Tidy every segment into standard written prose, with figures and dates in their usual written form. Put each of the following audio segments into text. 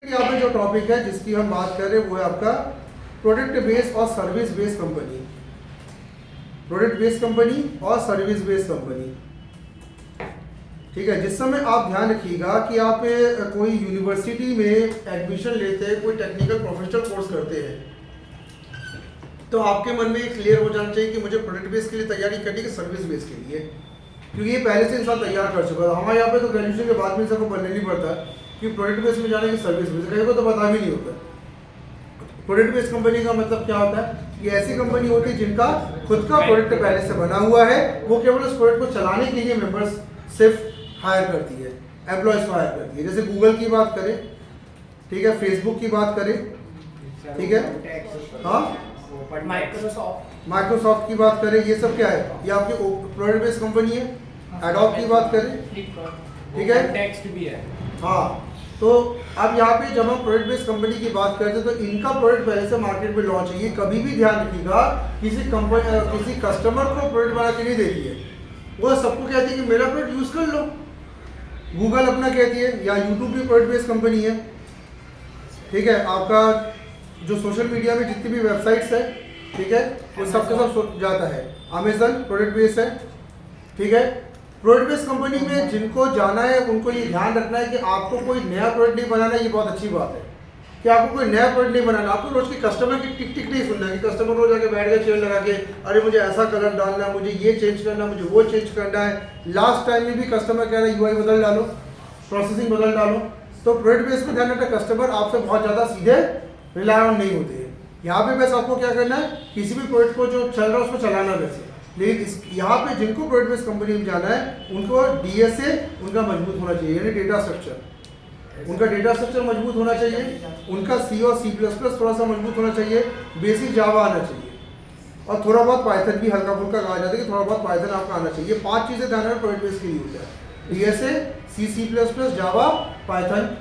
यहाँ पे जो टॉपिक है जिसकी हम बात कर रहे हैं वो है आपका प्रोडक्ट बेस्ड और service based company. Product based company और सर्विस बेस्ड कंपनी, ठीक है। जिस समय आप ध्यान रखिएगा कि आप कोई यूनिवर्सिटी में एडमिशन लेते हैं, कोई टेक्निकल प्रोफेशनल कोर्स करते हैं, तो आपके मन में क्लियर हो जाना चाहिए कि मुझे प्रोडक्ट बेस्ड के लिए तैयारी करनी है कि सर्विस बेस्ड के लिए, क्योंकि ये पहले से इंसान तैयार कर चुका है। हमारे यहाँ पे तो ग्रेजुएशन के बाद में सबको पढ़ने नहीं पड़ता कि प्रोडक्ट बेस्ड में जाने की सर्विस बेस्ड, कहीं को तो पता भी नहीं होता। प्रोडक्ट बेस्ड कंपनी का मतलब क्या होता है? ये ऐसी कंपनी होती है जिनका खुद का प्रोडक्ट पहले से बना हुआ है, वो केवल उस प्रोडक्ट को चलाने के लिए मेंबर्स सिर्फ हायर करती है, एम्प्लॉयज को हायर करती है। जैसे गूगल की बात करें, ठीक है, फेसबुक की बात करें, ठीक है, हाँ, माइक्रोसॉफ्ट की बात करें, ये सब क्या है? ये आपकी प्रोडक्ट बेस्ड कंपनी है। एडोब की बात करें, ठीक है, टेक्स्ट भी है। हाँ। तो अब यहाँ पे जब हम प्रोडक्ट बेस्ड कंपनी की बात करते हैं तो इनका प्रोडक्ट पहले से मार्केट में लॉन्च है। ये कभी भी ध्यान रखिएगा किसी कंपनी किसी कस्टमर को प्रोडक्ट बना के नहीं देती है, वो सबको कहती है कि मेरा प्रोडक्ट यूज कर लो। गूगल अपना कहती है, या यूट्यूब भी प्रोडक्ट बेस्ड कंपनी है, ठीक है। आपका जो सोशल मीडिया में जितनी भी वेबसाइट्स है, ठीक है, वो सबके सब जाता है। अमेजन प्रोडक्ट बेस्ड है, ठीक है। प्रोडक्ट बेस्ड कंपनी में जिनको जाना है उनको ये ध्यान रखना है कि आपको कोई नया प्रोडक्ट नहीं बनाना है। ये बहुत अच्छी बात है कि आपको कोई नया प्रोडक्ट नहीं बनाना, आपको रोज के कस्टमर की टिक टिक नहीं सुनना है कि कस्टमर रोज आके बैठ गए चेयर लगा के, अरे मुझे ऐसा कलर डालना है, मुझे ये चेंज करना है, मुझे वो चेंज करना है। लास्ट टाइम में भी कस्टमर कह रहा है यूआई बदल डालो, प्रोसेसिंग बदल डालो। तो प्रोडक्ट बेस्ड में ध्यान रखना, कस्टमर आपसे बहुत ज़्यादा सीधे रिलाय ऑन नहीं होते हैं। यहाँ पे बस आपको क्या करना है, किसी भी प्रोडक्ट को जो चल रहा है उसको चलाना वैसे। लेकिन यहाँ पे जिनको प्रोडक्ट बेस्ड कंपनी में जाना है उनको डीएसए उनका मजबूत होना चाहिए, यानी डेटा स्ट्रक्चर, उनका डेटा स्ट्रक्चर मजबूत होना चाहिए, उनका सी और सी प्लस प्लस थोड़ा सा मजबूत होना चाहिए, बेसिक जावा आना चाहिए, और थोड़ा बहुत पाइथन भी हल्का फुल्का कहा जाता है कि थोड़ा बहुत पाइथन आपका आना चाहिए। ये 5 चीज़ें ध्यान रखना प्रोडक्ट बेस्ड के लिए होता है, डीएसए, सी, सी प्लस प्लस, जावा, पाइथन,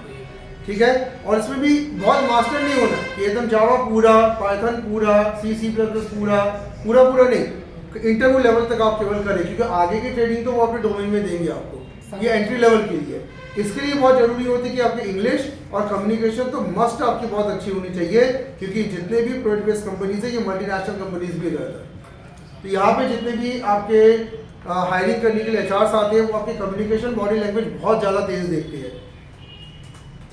ठीक है। और इसमें भी बहुत मास्टर नहीं होना कि एकदम जावा पूरा, पाइथन पूरा, सी, सी प्लस प्लस पूरा पूरा नहीं, इंटरव्यू लेवल तक आप केवल करें, क्योंकि आगे की ट्रेनिंग तो वो अपने डोमेन में देंगे आपको। ये एंट्री लेवल के लिए, इसके लिए बहुत जरूरी होती है कि आपकी इंग्लिश और कम्युनिकेशन तो मस्ट आपकी बहुत अच्छी होनी चाहिए, क्योंकि जितने भी प्रोडक्ट बेस्ड कंपनीज है ये मल्टीनेशनल कंपनीज भी रहता है। तो यहाँ पे जितने भी आपके हायरिंग करने के लिए एचआर्स आते हैं वो आपकी कम्युनिकेशन, बॉडी लैंग्वेज बहुत ज़्यादा तेज देखते हैं,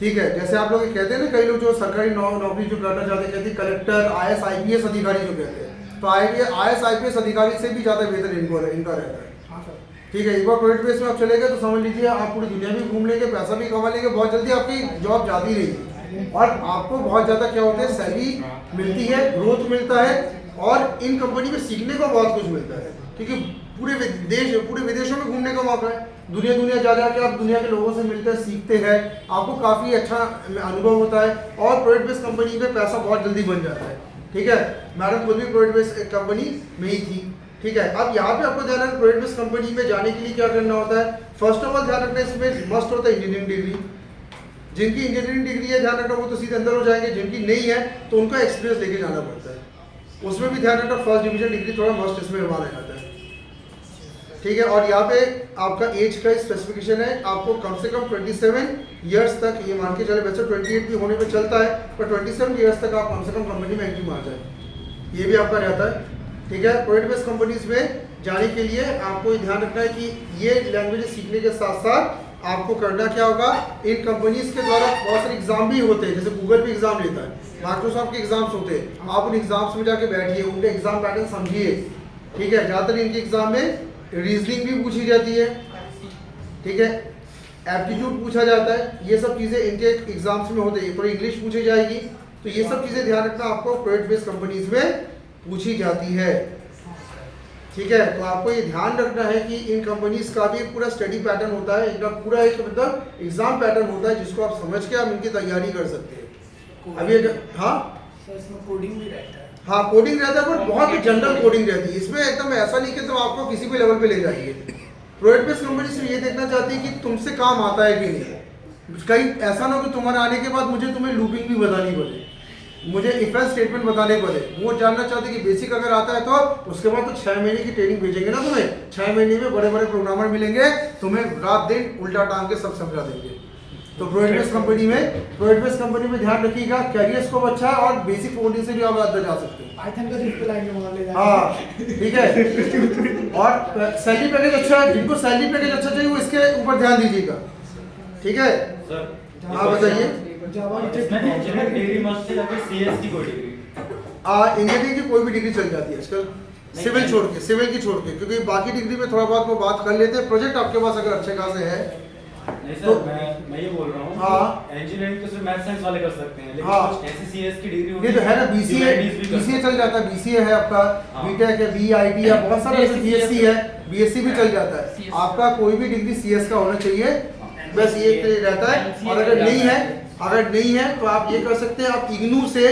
ठीक है। जैसे आप लोग कहते हैं ना, कई लोग जो सरकारी नौकरी जो करना चाहते हैं, कहते हैं कलेक्टर, आईएएस आईपीएस अधिकारी जो कहते हैं, तो आईएएस आईपीएस अधिकारी से भी ज़्यादा बेहतर इनका रहता है, ठीक है। एक बार प्रोडक्ट बेस में आप चले गए तो समझ लीजिए आप पूरी दुनिया भी घूम लेंगे, पैसा भी कमा लेंगे, बहुत जल्दी आपकी जॉब जाती रहेगी, और आपको बहुत ज़्यादा क्या होता है, सैलरी मिलती है, ग्रोथ मिलता है, और इन कंपनी में सीखने को बहुत कुछ मिलता है, क्योंकि पूरे विदेशों में घूमने का मौका है। दुनिया जा के आप दुनिया के लोगों से मिलते हैं, सीखते हैं, आपको काफ़ी अच्छा अनुभव होता है, और प्रोडक्ट बेस्ड कंपनी में पैसा बहुत जल्दी बन जाता है, ठीक है। मैडम खुद भी प्रोडक्ट बेस्ड कंपनी में ही थी, ठीक है। अब यहाँ पे आपको ध्यान रखना, प्रोडक्ट बेस्ड कंपनी में जाने के लिए क्या करना होता है। फर्स्ट ऑफ ऑल ध्यान रखना, इसमें मस्ट होता है इंजीनियरिंग डिग्री। जिनकी इंजीनियरिंग डिग्री है ध्यान रखना वो तो सीधे अंदर हो जाएंगे, जिनकी नहीं है तो उनका एक्सपीरियंस लेके जाना पड़ता है। उसमें भी ध्यान रखना, फर्स्ट डिवीजन डिग्री थोड़ा मस्ट इसमें माना जाता है, ठीक है। और यहाँ पे आपका एज का स्पेसिफिकेशन है, आपको कम से कम 27 ईयर्स तक, ये मान के चले, वैसे 28 भी होने पे चलता है, पर 27 ईयर्स तक आप कम से कम कंपनी में एंट्री मार जाए, ये भी आपका रहता है, ठीक है। प्रोडक्ट बेस्ड कंपनीज में जाने के लिए आपको ध्यान रखना है कि ये लैंग्वेज सीखने के साथ साथ आपको करना क्या होगा, इन कंपनीज के द्वारा बहुत सारे एग्जाम भी होते हैं, जैसे गूगल भी एग्जाम लेता है, माइक्रोसॉफ्ट के एग्जाम्स होते हैं, आप उन एग्जाम्स में जाके बैठिए, उनके एग्जाम पैटर्न समझिए, ठीक है। ज़्यादातर इनके एग्जाम में रीजनिंग भी पूछी जाती है, ठीक है, एप्टीट्यूड पूछा जाता है, ये सब चीज़ें इनके एग्जाम्स में होते हैं, थोड़ी इंग्लिश पूछी जाएगी, तो ये सब चीज़ें ध्यान रखना आपको प्रोडक्ट बेस्ड कंपनीज में पूछी जाती है, ठीक है। तो आपको ये ध्यान रखना है कि इन कंपनीज का भी पूरा स्टडी पैटर्न होता है, इनका पूरा एक मतलब एग्जाम पैटर्न होता है, जिसको आप समझ के आप इनकी तैयारी कर सकते हैं। अभी हाँ इसमें कोडिंग भी रहता है, हाँ कोडिंग रहता है, पर बहुत ही जनरल कोडिंग रहती है, इसमें एकदम ऐसा नहीं कि तुम आपको किसी भी लेवल पे ले जाएंगे। प्रोडक्ट बेस्ड कंपनी सिर्फ ये देखना चाहती है कि तुमसे काम आता है कि नहीं, कहीं ऐसा ना हो कि तुम्हारे आने के बाद मुझे तुम्हें लूपिंग भी बतानी पड़े, मुझे इफ एल्स स्टेटमेंट बताने पड़े। वो जानना चाहते कि बेसिक अगर आता है तो उसके बाद तो 6 महीने की ट्रेनिंग भेजेंगे ना तुम्हें, 6 महीने में बड़े बड़े प्रोग्रामर मिलेंगे, तुम्हें रात दिन उल्टा टांग के सब समझा देंगे। तो प्रोडक्ट बेस्ड कंपनी में ध्यान रखिएगा, कैरियर स्कोप अच्छा है और बेसिक फाउंडेशन से भी आप अंदर जा सकते हैं। पाइथन का रिस्क लाएंगे वहाँ ले जाएंगे। हाँ ठीक है। और सैलरी पैकेज अच्छा है, जिनको सैलरी पैकेज अच्छा चाहिए वो इसके ऊपर ध्यान दीजिएगा, ठीक है। सर हाँ बताइए। जावा इसमें इंजीनियरिंग डिग्री मस्ट है या फिर सीएस की कोई डिग्री? इंजीनियरिंग की कोई भी डिग्री चल जाती है आजकल, सिविल छोड़ के, सिविल की छोड़ के, क्योंकि बाकी डिग्री में थोड़ा बहुत वो बात कर लेते हैं। प्रोजेक्ट आपके पास अगर अच्छे खासे है नहीं तो सर, मैं ये बोल रहा हूँ हाँ। इंजीनियरिंग तो सिर्फ मैथ साइंस वाले कर सकते हैं, लेकिन हाँ। कुछ ऐसी सीएस की डिग्री ये तो है ना, बीसीए BCA चल जाता है, बीसीए है आपका, हाँ। बीटेक है, बीआईटी है, बहुत सारे ऐसे बीएससी है, बीएससी भी चल जाता है। आपका कोई भी डिग्री सीएस का होना चाहिए, बस ये रहता है। और अगर नहीं है तो आप ये कर सकते हैं, आप इग्नू से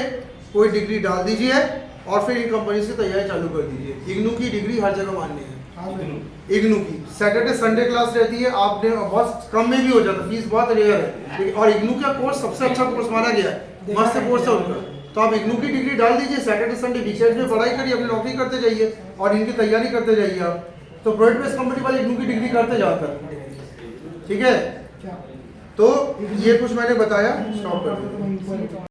कोई डिग्री डाल दीजिए और फिर इन कंपनी से तैयारी चालू कर दीजिए। इग्नू की डिग्री हर जगह मान्य है, हाँ सर। इग्नू की सैटरडे संडे क्लास रहती है, आपने बहुत कम में भी हो जाता है, फीस बहुत रेयर है। और इग्नू का कोर्स सबसे अच्छा कोर्स माना गया है, मस्त कोर्स है उनका। तो आप इग्नू की डिग्री डाल दीजिए, सैटरडे संडे वीकेंड में पढ़ाई करिए, अपनी नौकरी करते जाइए और इनकी तैयारी करते जाइए आप। तो प्रोडक्ट बेस्ड कंपनी वाले इग्नू की डिग्री करते जाकर, ठीक है। क्या तो ये कुछ मैंने बताया, स्टॉप कर दीजिए। तो